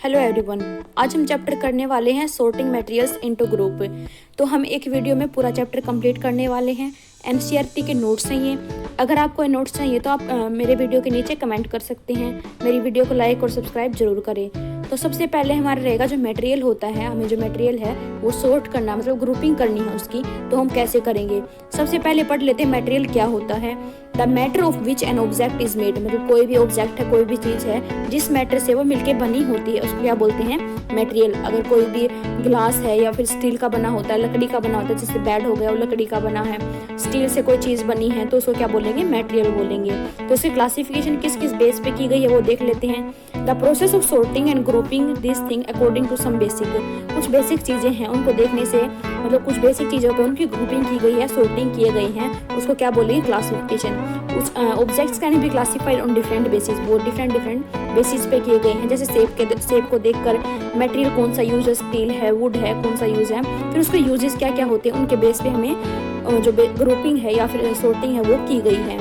Hello everyone, आज हम chapter करने वाले हैं सॉर्टिंग मटेरियल्स इनटू ग्रुप। तो हम एक वीडियो में पूरा चैप्टर कंप्लीट करने वाले हैं। एनसीईआरटी के नोट्स हैं ये। अगर आपको नोट्स चाहिए तो आप मेरे वीडियो के नीचे कमेंट कर सकते हैं। मेरी वीडियो को लाइक और सब्सक्राइब जरूर करें। तो सबसे पहले हमारा रहेगा जो मटेरियल होता है, हमें जो मटेरियल है वो सॉर्ट करना, मतलब ग्रुपिंग करनी है उसकी। तो हम कैसे करेंगे, सबसे पहले पढ़ लेते हैं मटेरियल क्या होता है। The matter of which an object is made, मतलब कोई भी ऑब्जेक्ट है, कोई भी चीज़ है जिस मैटर से वो मिलके बनी होती है उसको क्या बोलते हैं, मटेरियल। अगर कोई भी ग्लास है या फिर स्टील का बना होता है, लकड़ी का बना होता है, जैसे बेड हो गया वो लकड़ी का बना है, स्टील से कोई चीज़ बनी है तो उसको क्या बोलेंगे, मटेरियल बोलेंगे। तो इसकी क्लासिफिकेशन किस किस बेस पे की गई है वो देख लेते हैं। The process of sorting and grouping this thing according to some basic, कुछ बेसिक चीज़ें हैं उनको देखने से, मतलब कुछ बेसिक चीज़ों पर उनकी ग्रुपिंग की गई है, सॉर्टिंग किए गए हैं, उसको क्या बोलेंगे, क्लासिफिकेशन। उस objects can be classified on different basis, वो डिफरेंट बेसिस पे किए गए हैं। जैसे शेप को देखकर मटेरियल कौन सा यूज है, स्टील है, वुड है, कौन सा यूज है, फिर उसके यूजेस क्या क्या होते हैं, उनके बेस पे हमें जो ग्रुपिंग है या फिर सॉर्टिंग है वो की गई है।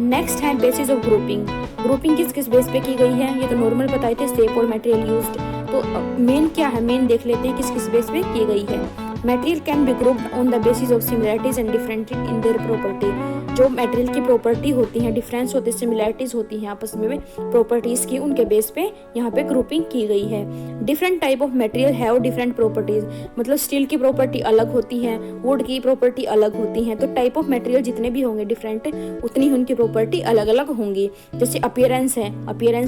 नेक्स्ट है बेसिस ऑफ ग्रुपिंग। ग्रुपिंग किस किस बेस पे की गई है, ये तो नॉर्मल बताए थे, शेप और मटेरियल यूज्ड। तो मेन क्या है, मेन देख लेते हैं किस किस बेस पे की गई है। Material can be grouped on the basis of similarities and different in their property. जो मटेरियल की प्रॉपर्टी होती है, डिफरेंस होते हैं, सिमिलरिटीज होती हैं आपस में प्रॉपर्टीज की, उनके बेस पे यहाँ पे ग्रुपिंग की गई है। Different type of material have different properties, मतलब स्टील की प्रॉपर्टी अलग होती है, वुड की प्रॉपर्टी अलग होती है। तो टाइप ऑफ मटेरियल जितने भी होंगे डिफरेंट, उतनी ही उनकी प्रॉपर्टी अलग अलग होंगी। जैसे अपीयरेंस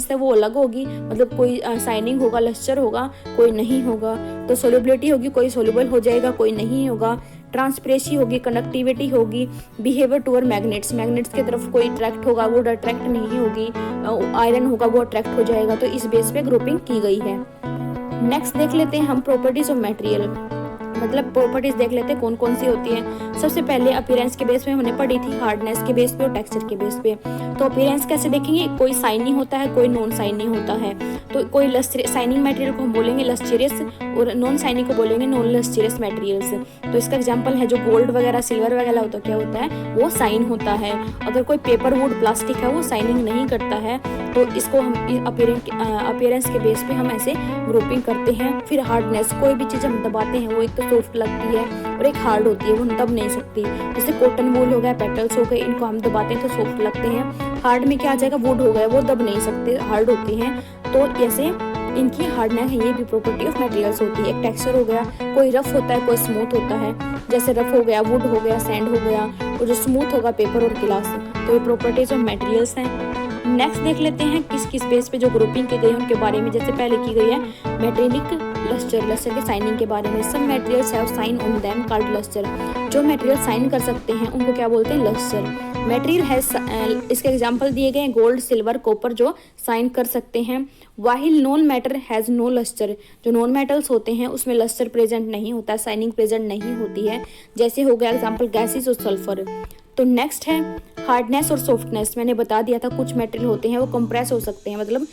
है वो अलग होगी, मतलब कोई शाइनिंग होगा, लस्टर होगा, कोई नहीं होगा। तो सोल्युबिलिटी होगी, कोई सोल्यूबल हो जाएगा, कोई नहीं होगा। ट्रांसपेरेंसी होगी, कंडक्टिविटी होगी, बिहेवियर टूअर्ड मैग्नेट्स की तरफ कोई अट्रैक्ट होगा, वो अट्रैक्ट नहीं होगी। आयरन होगा वो अट्रैक्ट हो जाएगा। तो इस बेस पे ग्रुपिंग की गई है। नेक्स्ट देख लेते हैं हम प्रॉपर्टीज ऑफ मटेरियल, मतलब प्रॉपर्टीज देख लेते हैं कौन कौन सी होती है। सबसे पहले अपीयरेंस के बेस पे हमने पढ़ी थी, हार्डनेस के बेस पे और टेक्सचर के बेस पे। तो अपीयरेंस कैसे देखेंगे, कोई शाइनी होता है, कोई नॉन शाइनी होता है। तो कोई शाइनिंग मटेरियल को हम बोलेंगे लस्चरियस और नॉन शाइनिंग को बोलेंगे नॉन लस्चरियस मटेरियल्स। तो इसका एग्जांपल है जो गोल्ड वगैरह, सिल्वर वगैरह होता है, क्या होता है, वो शाइन होता है। अगर कोई पेपर, वुड, प्लास्टिक है वो शाइनिंग नहीं करता है। तो इसको हम अपीयरेंस के बेस पे हम ऐसे ग्रुपिंग करते हैं। फिर हार्डनेस, कोई भी चीज़ हम दबाते हैं वो एक तो सॉफ्ट लगती है और एक हार्ड होती है, वो दब नहीं सकती। जैसे कॉटन वूल हो गया, पेटल्स हो गए, इनको हम दबाते हैं तो सॉफ्ट लगते हैं। हार्ड में क्या आ जाएगा, वुड हो गया, वो दब नहीं सकते, हार्ड होते हैं। तो ऐसे इनकी हार्डनेस है, ये भी प्रॉपर्टी ऑफ मटेरियल्स होती है। एक टेक्सचर हो गया, कोई रफ होता है, कोई स्मूथ होता है। जैसे रफ हो गया वुड हो गया, सैंड हो गया, और जो स्मूथ होगा पेपर और गिलास। तो ये प्रॉपर्टीज ऑफ मटेरियल्स हैं। नेक्स्ट देख लेते हैं किस किस बेस पे जो ग्रुपिंग की गई है उनके बारे में। जैसे पहले की गई है मेटेलिक लस्टर के साइनिंग के बारे में। Some materials have shine on them called lustre, जो मटेरियल साइन कर सकते हैं उनको क्या बोलते हैं, लस्टर। मटेरियल है, इसके एग्जांपल दिए गए हैं गोल्ड, सिल्वर, कॉपर जो साइन कर सकते हैं। While non matter has no lustre, जो नॉन मेटल्स होते हैं उसमें लस्टर प्रेजेंट नहीं होता, साइनिंग प्रेजेंट नहीं होती है। जैसे हो गया एग्जांपल गैसेस और सल्फर। तो नेक्स्ट है हार्डनेस और सॉफ्टनेस। मैंने बता दिया था कुछ मटेरियल होते हैं वो कंप्रेस हो सकते हैं, मतलब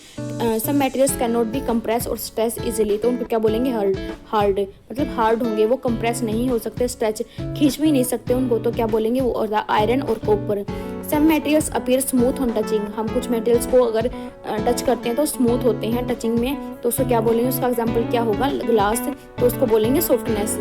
some materials can not be compress और स्ट्रेच इजीली। तो उनको क्या बोलेंगे, हार्ड, मतलब हार्ड होंगे, वो कंप्रेस नहीं हो सकते, स्ट्रेच खींच भी नहीं सकते उनको। तो क्या बोलेंगे, वो आयरन और copper. Some materials appear smooth on touching, हम कुछ मटेरियल्स को अगर टच करते हैं तो स्मूथ होते हैं टचिंग में, तो उसको क्या बोलेंगे, उसका एग्जांपल क्या होगा, ग्लास, तो उसको बोलेंगे सॉफ्टनेस।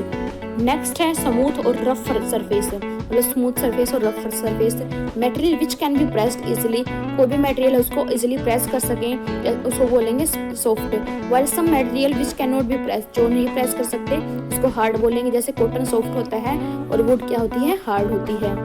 नेक्स्ट है स्मूथ और रफ सरफेस, मतलब स्मूथ सरफेस और rough surface. Material which can be pressed easily, कोई भी मटेरियल है उसको इजिली प्रेस कर सकें, उसको बोलेंगे soft. While some material which can not be press, जो नहीं प्रेस कर सकते उसको हार्ड बोलेंगे। जैसे कॉटन सॉफ्ट होता है और वुड क्या होती है, हार्ड होती है।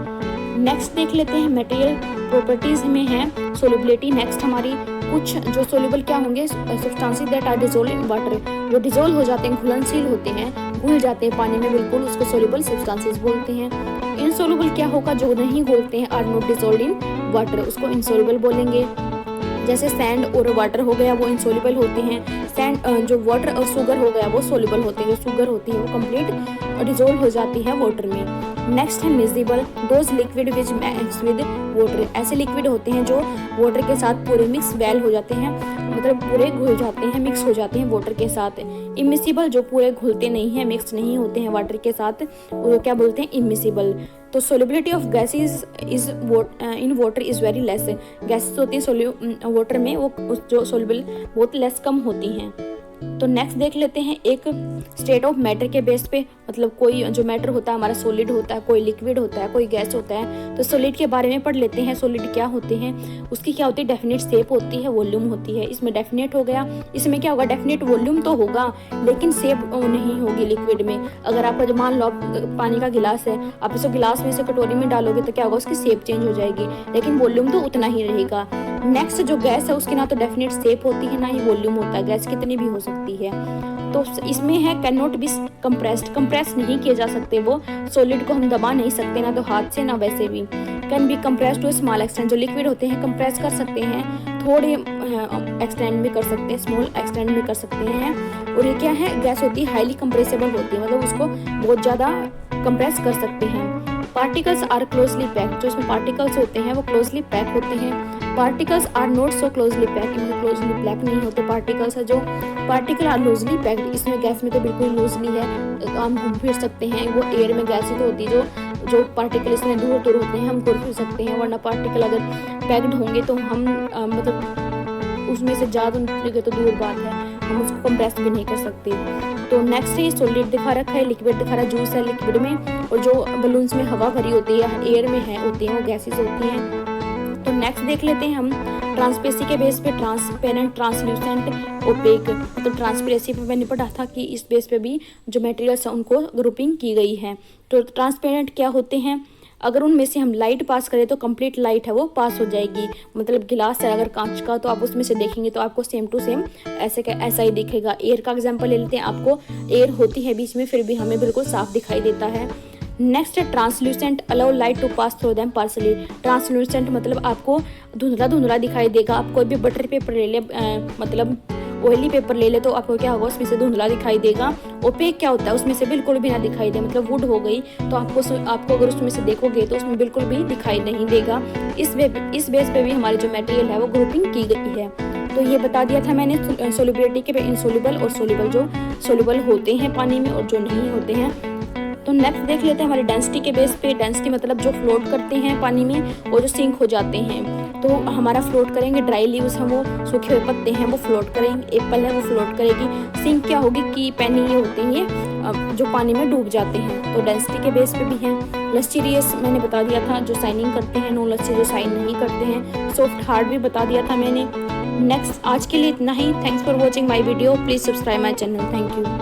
नेक्स्ट देख लेते हैं मटेरियल प्रॉपर्टीज में है सोल्युबिलिटी। नेक्स्ट हमारी कुछ जो सोल्यूबल क्या होंगे, substances that are dissolve in water, जो डिसॉल्व हो जाते हैं, घुलनशील होते हैं, घुल जाते हैं पानी में बिल्कुल, उसको सोल्यूबल सब्सटेंसेस बोलते हैं। इनसोल्यूबल क्या होगा, जो नहीं घुलते हैं, are not dissolve in water, उसको इनसोल्यूबल बोलेंगे। जैसे सैंड और वाटर हो गया वो इनसोल्यूबल होते हैं। सैंड जो वाटर और शुगर हो गया वो सोल्यूबल होते हैं, जो शुगर होती है वो कंप्लीट डिसॉल्व हो जाती है वाटर में। नेक्स्ट है miscible, those liquid which mix with water, ऐसे लिक्विड होते हैं जो वाटर के साथ पूरे मिक्स वेल हो जाते हैं, मतलब पूरे घुल जाते हैं, मिक्स हो जाते हैं वाटर के साथ। इमिसिबल, जो पूरे घुलते नहीं हैं, मिक्स नहीं होते हैं वाटर के साथ, वो क्या बोलते हैं, इमिसिबल। तो solubility of gases is in water is very less, gases होती है वाटर में वो जो सोल्युबल बहुत लेस कम होती हैं। तो नेक्स्ट देख लेते हैं एक स्टेट ऑफ मैटर के बेस पे, मतलब कोई जो मैटर होता है हमारा सॉलिड होता है, कोई लिक्विड होता है, कोई गैस होता है। तो सॉलिड के बारे में पढ़ लेते हैं। सॉलिड क्या होते हैं, उसकी क्या होती है, डेफिनेट शेप होती है, वॉल्यूम होती है। इसमें डेफिनेट हो गया, इसमें क्या होगा, डेफिनेट वॉल्यूम तो होगा लेकिन शेप नहीं होगी लिक्विड में। अगर आपका जो मान लो पानी का गिलास है, आप इसको गिलास में से कटोरी में डालोगे तो क्या होगा, उसकी शेप चेंज हो जाएगी लेकिन वॉल्यूम तो उतना ही रहेगा। नेक्स्ट जो गैस है उसकी ना तो डेफिनेट शेप होती है ना ही वॉल्यूम होता है, गैस कितनी भी हो सकती है। तो इसमें है can not B compressed, compress नहीं किए जा सकते, वो सॉलिड को हम दबा नहीं सकते ना तो हाथ से ना वैसे भी। Can be compressed to small extent, जो लिक्विड होते हैं कंप्रेस कर सकते हैं, थोड़े एक्सटेंड में कर सकते हैं, स्मॉल एक्सटेंड में कर सकते हैं। और ये क्या है, गैस होती है हाईली कंप्रेसिबल होती है, मतलब उसको बहुत ज़्यादा कंप्रेस कर सकते हैं। पार्टिकल्स आर क्लोजली पैक्ड, जो इसमें पार्टिकल्स होते हैं वो क्लोजली पैक होते हैं। Particles are not so closely packed, इनमें क्लोजली पैक नहीं होते पार्टिकल्स है जो। पार्टिकल आर लूजली पैक्ड, इसमें गैस में तो बिल्कुल लूजली है, हम घूम फिर सकते हैं। वो एयर में गैस ही तो होती है, जो पार्टिकल इसमें दूर दूर होते हैं हम घूम फिर सकते हैं, वरना पार्टिकल अगर पैक्ड होंगे तो हम मतलब उसमें से ज़्यादा निकलेंगे तो दूर बात है, हम उसको कंप्रेस भी नहीं कर सकते। तो नेक्स्ट है सॉलिड दिखा रखा है, लिक्विड दिखा रहा है, जूस है लिक्विड में, और जो बलून्स में हवा भरी होती है एयर में है होती है वो गैसेस होती हैं। तो नेक्स्ट देख लेते हैं हम ट्रांसपेरेंसी के बेस पे, ट्रांसपेरेंट, ट्रांसल्यूसेंट, ओपेक। तो ट्रांसपेरेंसी पे मैंने पढ़ा था कि इस बेस पे भी जो मटेरियल्स है उनको ग्रुपिंग की गई है। तो ट्रांसपेरेंट क्या होते हैं, अगर उनमें से हम लाइट पास करें तो कंप्लीट लाइट है वो पास हो जाएगी। मतलब गिलास है अगर कांच का तो आप उसमें से देखेंगे तो आपको सेम टू सेम ऐसा ही दिखेगा। एयर का एग्जांपल ले लेते हैं, आपको एयर होती है बीच में फिर भी हमें बिल्कुल साफ दिखाई देता है। नेक्स्ट है translucent, allow light to pass through them partially. Translucent मतलब आपको धुंधला धुंधला दिखाई देगा। आप कोई भी बटर पेपर ले ले, मतलब ऑयली पेपर ले ले तो आपको क्या होगा, उसमें से धुंधला दिखाई देगा। ओपेक क्या होता है, उसमें से बिल्कुल भी ना दिखाई दे, मतलब वुड हो गई तो आपको अगर उसमें से देखोगे तो उसमें बिल्कुल भी दिखाई नहीं देगा। इस बेस पे भी हमारी जो मटेरियल है वो ग्रुपिंग की गई है। तो ये बता दिया था मैंने सोलिबिलिटी के इनसोल्युबल और सोल्युबल, जो सोल्युबल होते हैं पानी में और जो नहीं होते हैं। तो नेक्स्ट देख लेते हैं हमारी डेंसिटी के बेस पे। डेंसिटी मतलब जो फ्लोट करते हैं पानी में और जो सिंक हो जाते हैं। तो हमारा फ्लोट करेंगे, ड्राई लीव्स हैं वो सूखे हुए पत्ते हैं वो फ्लोट करेंगे, एप्पल है वो फ्लोट करेगी। सिंक क्या होगी कि पैनी ये होते हैं जो पानी में डूब जाते हैं, तो डेंसिटी के बेस पे भी हैं। लस्सीरियस मैंने बता दिया था, जो साइनिंग करते हैं, नो लस्सी जो साइन नहीं करते हैं। सॉफ्ट हार्ड भी बता दिया था मैंने। नेक्स्ट आज के लिए इतना ही। Thanks for watching my video, please subscribe my channel. Thank you.